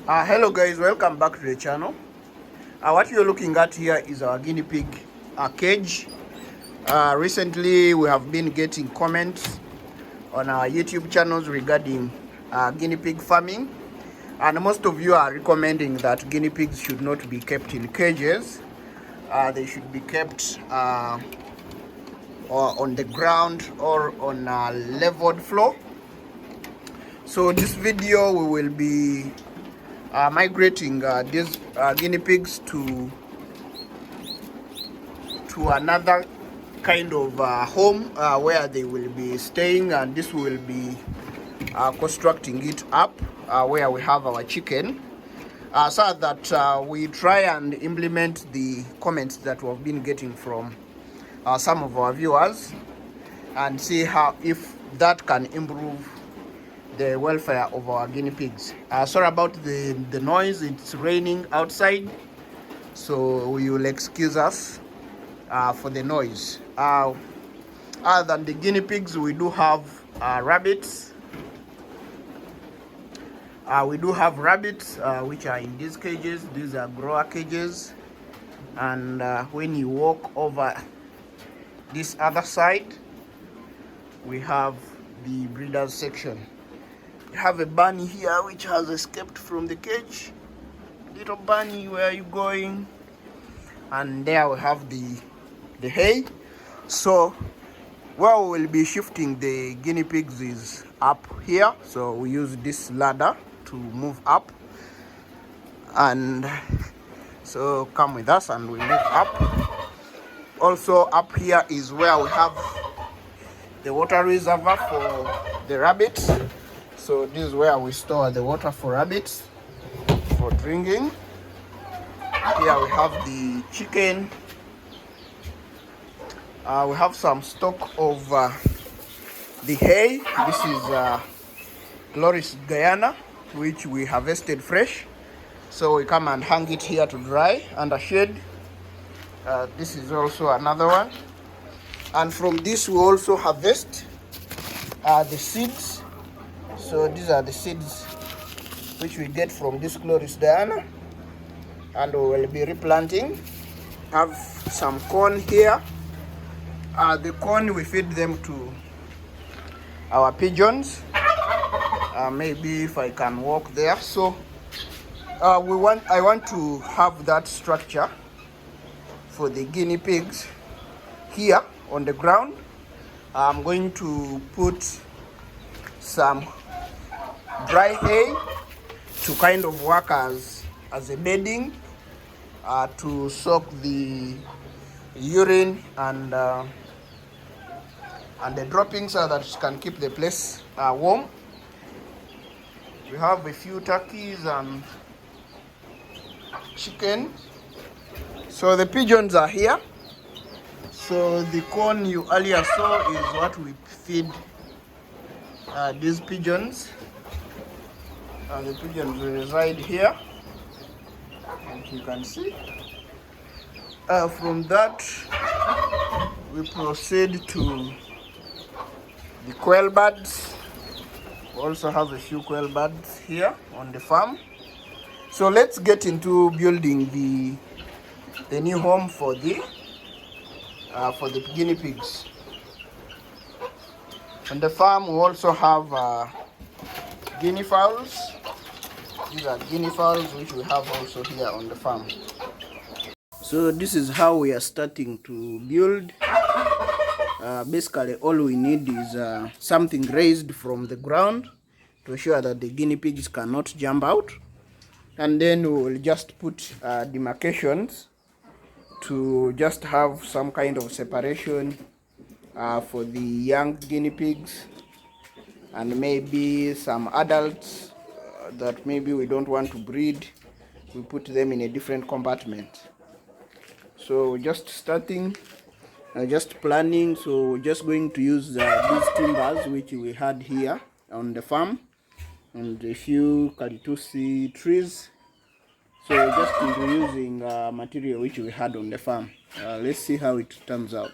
Hello guys, welcome back to the channel. What you're looking at here is our guinea pig cage. Recently we have been getting comments on our YouTube channels regarding guinea pig farming, and most of you are recommending that guinea pigs should not be kept in cages. They should be kept or on the ground or on a leveled floor. So this video we will be migrating these guinea pigs to another kind of home where they will be staying, and this will be constructing it up where we have our chicken, so that we try and implement the comments that we have been getting from some of our viewers and see how if that can improve the welfare of our guinea pigs. Sorry about the noise, it's raining outside, so you will excuse us for the noise. Other than the guinea pigs, we do have rabbits. We do have rabbits which are in these cages. These are grower cages, and when you walk over this other side, we have the breeders section. We have a bunny here which has escaped from the cage. Little bunny, where are you going? And there we have the hay. So where we will be shifting the guinea pigs is up here, so we use this ladder to move up, and so come with us and we move up. Also up here is where we have the water reservoir for the rabbits. So this is where we store the water for rabbits for drinking. Here we have the chicken. We have some stock of the hay. This is Glorious Guyana, which we harvested fresh. So we come and hang it here to dry under shade. This is also another one. And from this we also harvest the seeds. So these are the seeds which we get from this Glorious Guyana, and we will be replanting. Have some corn here. The corn we feed them to our pigeons. Maybe if I can walk there. So I want to have that structure for the guinea pigs here on the ground. I'm going to put some dry hay to kind of work as a bedding to soak the urine and the droppings so that it can keep the place warm. We have a few turkeys and chicken. So the pigeons are here. So the corn you earlier saw is what we feed these pigeons. The pigeons reside here, and you can see. From that, we proceed to the quail birds. We also have a few quail birds here on the farm. So let's get into building the new home for the guinea pigs. On the farm, we also have guinea fowls. These are guinea fowls which we have also here on the farm. So this is how we are starting to build. Basically all we need is something raised from the ground to ensure that the guinea pigs cannot jump out, and then we will just put demarcations to just have some kind of separation for the young guinea pigs, and maybe some adults that maybe we don't want to breed, we put them in a different compartment. So just starting, just planning. So we're just going to use these timbers which we had here on the farm, and a few kalitusi trees. So we're just using material which we had on the farm. Let's see how it turns out.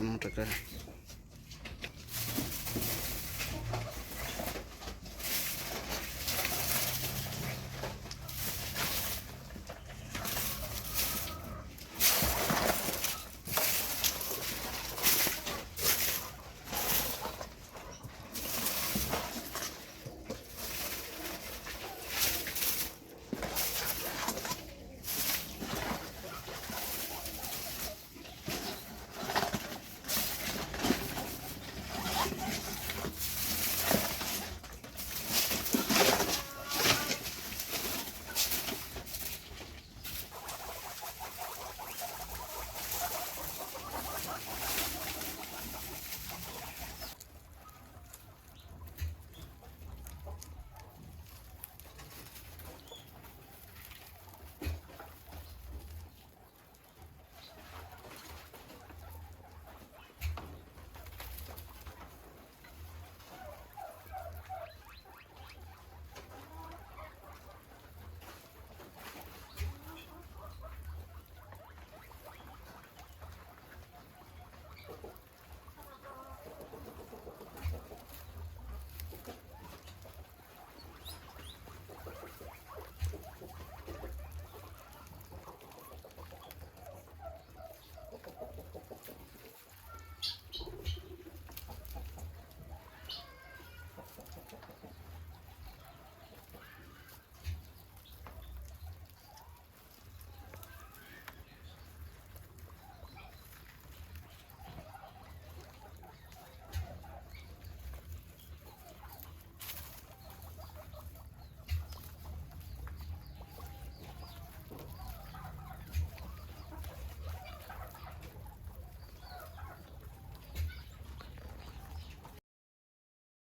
Take care.